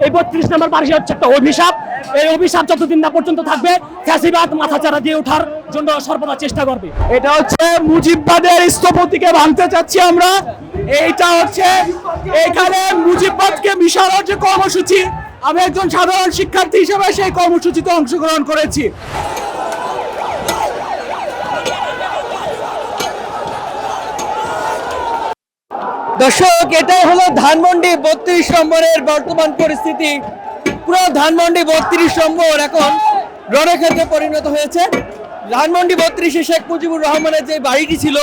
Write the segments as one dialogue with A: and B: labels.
A: এই 32 নম্বর বাড়ি হচ্ছে একটা অভিশাপ। এই অভিশাপ যতদিন না পর্যন্ত থাকবে, ফ্যাসিবাদ মাথাচাড়া দিয়ে ওঠার জন্য সর্বদা চেষ্টা করবে।
B: এটা হচ্ছে মুজিববাদের স্থপতিকে ভাঙতে চাচ্ছি আমরা। এইটা হচ্ছে এখানে মুজিববাদকে মিশানোর যে কর্মসূচি, আমি একজন সাধারণ শিক্ষার্থী হিসেবে সেই কর্মসূচিতে অংশগ্রহণ করেছি। দর্শক, এটাই হলো ধানমন্ডি 32 নম্বরের বর্তমান পরিস্থিতি। পুরো ধানমন্ডি 32 নম্বর এখন রণক্ষেত্রে পরিণত হয়েছে। ধানমন্ডি 32-এ শেখ মুজিবুর রহমানের যে বাড়িটি ছিল,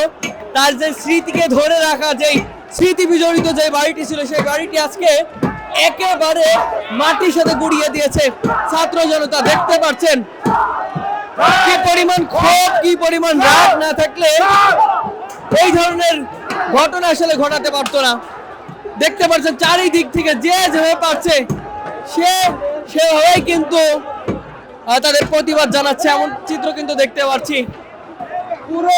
B: তার যে স্মৃতিকে ধরে রাখা, যেই স্মৃতি বিজড়িত যে বাড়িটি ছিল, সেই বাড়িটি আজকে একেবারে মাটির সাথে গুড়িয়ে দিয়েছে ছাত্র জনতা। দেখতে পাচ্ছেন কি পরিমাণ ক্ষোভ, কি পরিমাণ রাগ না থাকলে এই ধরনের ঘটনা আসলে ঘটাতে পারতো না। দেখতে পাচ্ছেন চারিদিক থেকে যে যেভাবে পারছে সেভাবেই কিন্তু তাদের প্রতিবাদ জানাচ্ছে, এমন চিত্র কিন্তু দেখতে পাচ্ছি। পুরো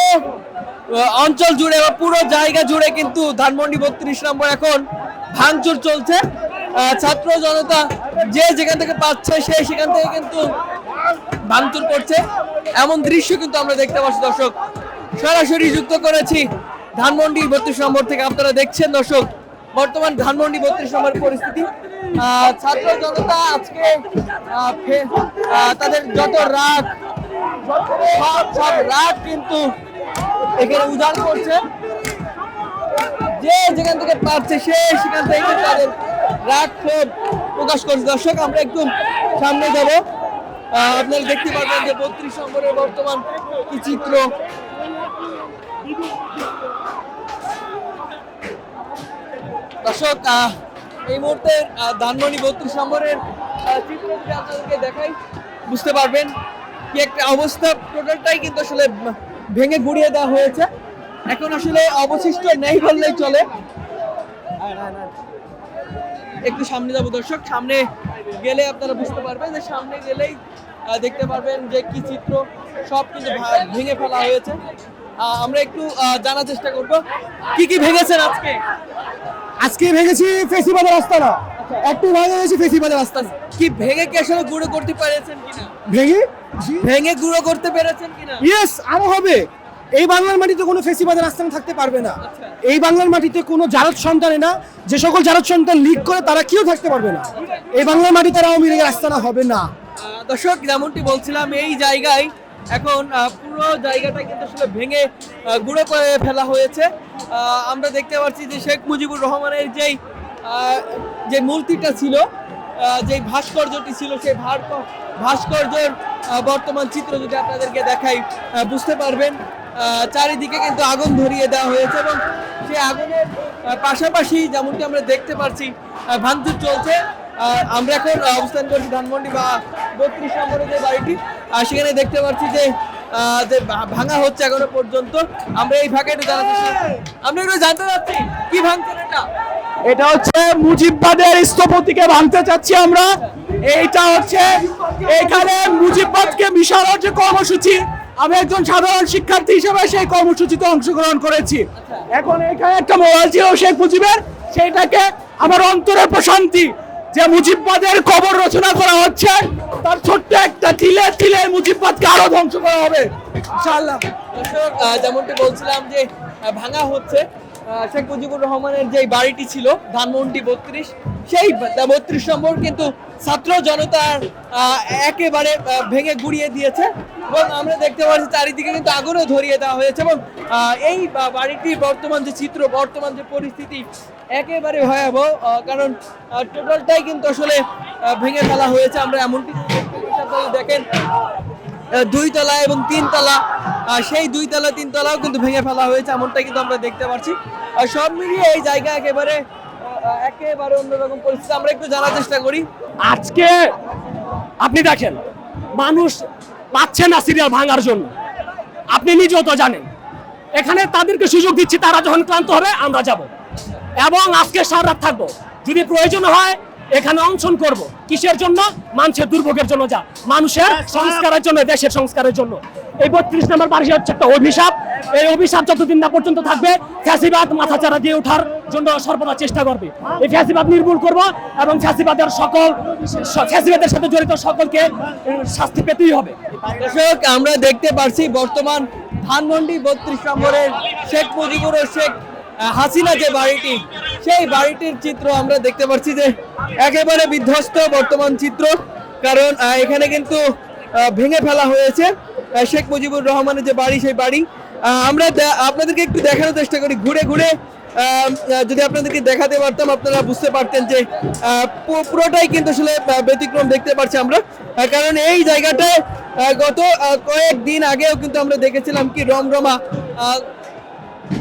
B: অঞ্চল জুড়ে বা পুরো জায়গা জুড়ে কিন্তু ধানমন্ডি 32 নম্বর এখন ভাঙচুর চলছে। ছাত্র জনতা যে যেখান থেকে পাচ্ছে সে সেখান থেকে কিন্তু ভাঙচুর করছে, এমন দৃশ্য কিন্তু আমরা দেখতে পাচ্ছি। দর্শক, সরাসরি যুক্ত করেছি ধানমন্ডি 32 নম্বর থেকে। আপনারা দেখছেন দর্শক বর্তমান ধানমন্ডি 32 নম্বর পরিস্থিতি। ছাত্র জনতা আজকে তাদের যত রাগ, সব রাগ কিন্তু এখানে উজাড় করছে। যে যেখান থেকে পারছে সে সেখান থেকে তাদের রাগ ক্ষোভ প্রকাশ করছে। দর্শক, আমরা একটু সামনে যাব, আপনারা দেখতে পাবেন যে 32 নম্বরের বর্তমান কি চিত্র। দর্শক, এই মুহূর্তে ধানমন্ডি 32 নম্বরের চিত্র যদি আপনাদেরকে দেখাই, বুঝতে পারবেন কি একটা অবস্থা। টোটালটাই কিন্তু আসলে ভেঙে গুড়িয়ে দেওয়া হয়েছে। এখন আসলে অবশিষ্ট নেই বললেই চলে। একটু সামনে যাব দর্শক, সামনে গেলে আপনারা বুঝতে পারবেন যে সামনে গেলেই দেখতে পারবেন যে কি চিত্র, সব কিন্তু ভেঙে ফেলা হয়েছে। আমরা একটু জানার চেষ্টা করব কি কি ভেঙেছেন আজকে।
C: আজকে ভেঙেছি ফেসিবাদের আস্তানা, একটু ভেঙেছি ফেসিবাদের আস্তানা।
B: কি ভেঙে কি আসলে গুঁড়ো করতে পেরেছেন কিনা?
C: ভেঙে
B: গুঁড়ো করতে পেরেছেন কিনা?
C: ইয়েস, আরো হবে। এই বাংলার মাটিতে কোনো ফেসিবাদের আস্তানা থাকতে পারবে না। এই বাংলার মাটিতে কোনো জারদ সন্তানে না, যে সকল জারদ সন্তান লিগ করে তারা কেউ থাকতে পারবে না। এই বাংলার মাটিতে আওয়ামী লীগের আস্তানা হবে না।
B: দর্শক, যেমনটি বলছিলাম, এই জায়গায় এখন পুরো জায়গাটা কিন্তু আসলে ভেঙে গুঁড়ো করে ফেলা হয়েছে। আমরা দেখতে পাচ্ছি যে শেখ মুজিবুর রহমানের যে মূর্তিটা ছিল, যে ভাস্কর্যটি ছিল, সেই ভাস্কর্যের বর্তমান চিত্র যদি আপনাদেরকে দেখাই, বুঝতে পারবেন চারিদিকে কিন্তু আগুন ধরিয়ে দেওয়া হয়েছে এবং সেই আগুনের পাশাপাশি যেমনটি আমরা দেখতে পাচ্ছি ভাঙচুর চলছে। আমরা এখন অবস্থান করছি ধানমন্ডি 32 নম্বরের যে বাড়িটি, সেখানে দেখতে পাচ্ছি যে ভাঙা হচ্ছে এখনো পর্যন্ত। আমরা এই ফাঁকে একটু জানতে চাচ্ছি কি ভাঙছেন এটা?
C: এটা হচ্ছে মুজিববাদের স্থপতিকে ভাঙতে চাচ্ছি আমরা। এইটা হচ্ছে এখানে মুজিববাদকে মিশানোর যে কর্মসূচি, আমি একজন সাধারণ শিক্ষার্থী হিসেবে সেই কর্মসূচিতে অংশগ্রহণ করেছি। এখন এখানে একটা মোবাইল ছিল শেখ মুজিবের, সেইটাকে আমার অন্তরের প্রশান্তি যে মুজিববাদের কবর রচনা করা হচ্ছে, তার ছোট্ট একটা তিলে তিলে মুজিববাদকে আরো ধ্বংস করা হবে ইনশাআল্লাহ।
B: দর্শক, যেমনটি বলছিলাম যে ভাঙা হচ্ছে শেখ মুজিবুর রহমানের যে বাড়িটি ছিল ধানমন্ডি 32, সেই 32 নম্বর কিন্তু ছাত্র জনতার একেবারে ভেঙে গুড়িয়ে দিয়েছে এবং আমরা দেখতে পাচ্ছি চারিদিকে কিন্তু আগুনও ধরিয়ে দেওয়া হয়েছে এবং এই বাড়িটির বর্তমান যে চিত্র, বর্তমান যে পরিস্থিতি একেবারে ভয়াবহ, কারণ টোটালটাই কিন্তু আসলে ভেঙে ফেলা হয়েছে। আমরা এমনটি দেখেন 2 তলা এবং 3 তলা, সেই 2 তলা 3 তলাও কিন্তু ভেঙে ফেলা হয়েছে, এমনটাই কিন্তু আমরা দেখতে পাচ্ছি। সব মিলিয়ে এই জায়গা একেবারে অন্যরকম পরিস্থিতি। আমরা একটু জানার চেষ্টা করি।
A: আজকে আপনি দেখেন মানুষ পাচ্ছে না সিরিয়াল ভাঙার জন্য, আপনি নিজেও তো জানেন। এখানে তাদেরকে সুযোগ দিচ্ছি, তারা যখন ক্লান্ত হবে আমরা যাব এবং আজকে সারা রাত থাকবো, যদি প্রয়োজন হয় এখানে অনশন করব। কিসের জন্য? মানুষের দুর্ভোগের জন্য, যা মানুষের সংস্কারের জন্য, দেশের সংস্কারের জন্য। এই 32 নম্বর বাড়ি হচ্ছে একটা অভিশাপ। এই অভিশাপ যতদিন না পর্যন্ত থাকবে, ফ্যাসিবাদ মাথাচাড়া দিয়ে ওঠার জন্য সর্বদা চেষ্টা করবে। এই ফ্যাসিবাদ নির্মূল করব এবং ফ্যাসিবাদের ফ্যাসিবাদের সাথে জড়িত সকলকে শাস্তি পেতেই হবে।
B: দর্শক, আমরা দেখতে পাচ্ছি বর্তমান ধানমন্ডি 32 নম্বরের শেখ মুজিবুর ও শেখ হাসিনা যে বাড়িটি, সেই বাড়িটির চিত্র আমরা দেখতে পাচ্ছি যে একেবারে বিধ্বস্ত বর্তমান চিত্র। কারণ এখানে কিন্তু ভেঙে ফেলা হয়েছে শেখ মুজিবুর রহমানের যে বাড়ি, সেই বাড়ি। আমরা আপনাদেরকে একটু দেখানোর চেষ্টা করি ঘুরে ঘুরে। যদি আপনাদেরকে দেখাতে পারতাম আপনারা বুঝতে পারতেন যে পুরোটাই কিন্তু আসলে ব্যতিক্রম দেখতে পাচ্ছি আমরা। কারণ এই জায়গাটায় গত কয়েকদিন আগেও কিন্তু আমরা দেখেছিলাম কি রমরমা।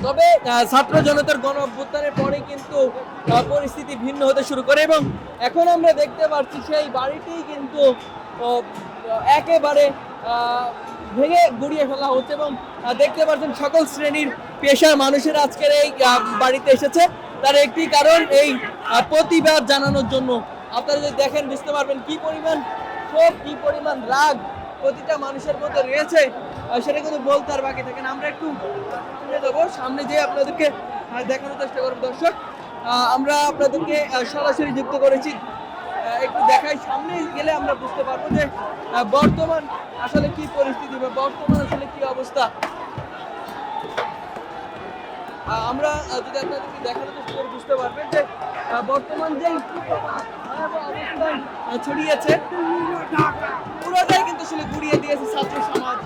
B: তবে ছাত্র জনতার গণ অভ্যুত্থানের পরে কিন্তু পরিস্থিতি ভিন্ন হতে শুরু করে এবং এখন আমরা দেখতে পাচ্ছি সেই বাড়িটি কিন্তু একেবারে ভেঙে গুড়িয়ে ফেলা হচ্ছে এবং দেখতে পাচ্ছেন সকল শ্রেণীর পেশার মানুষের আজকের এই বাড়িতে এসেছে। তার একটি কারণ এই প্রতিবাদ জানানোর জন্য। আপনারা যদি দেখেন বুঝতে পারবেন কি পরিমাণ ক্ষোভ, কি পরিমাণ রাগ প্রতিটা মানুষের মধ্যে রয়েছে, সেটা কিন্তু বলতে আর বাকি থাকে না। আমরা একটু তুলে দেবো সামনে, যে আপনাদেরকে দেখানোর চেষ্টা করবো। দর্শক, আমরা আপনাদেরকে সরাসরি যুক্ত করেছি, একটু দেখাই। সামনে গেলে আমরা বুঝতে পারবো যে বর্তমান আসলে কি পরিস্থিতি বা বর্তমান আসলে কি অবস্থা। আমরা যদি আপনাদেরকে দেখানোর চেষ্টা করি বুঝতে পারবেন যে বর্তমান যে অবস্থান ছড়িয়েছে পুরোটাই কিন্তু আসলে গুড়িয়ে দিয়েছে ছাত্র সমাজ।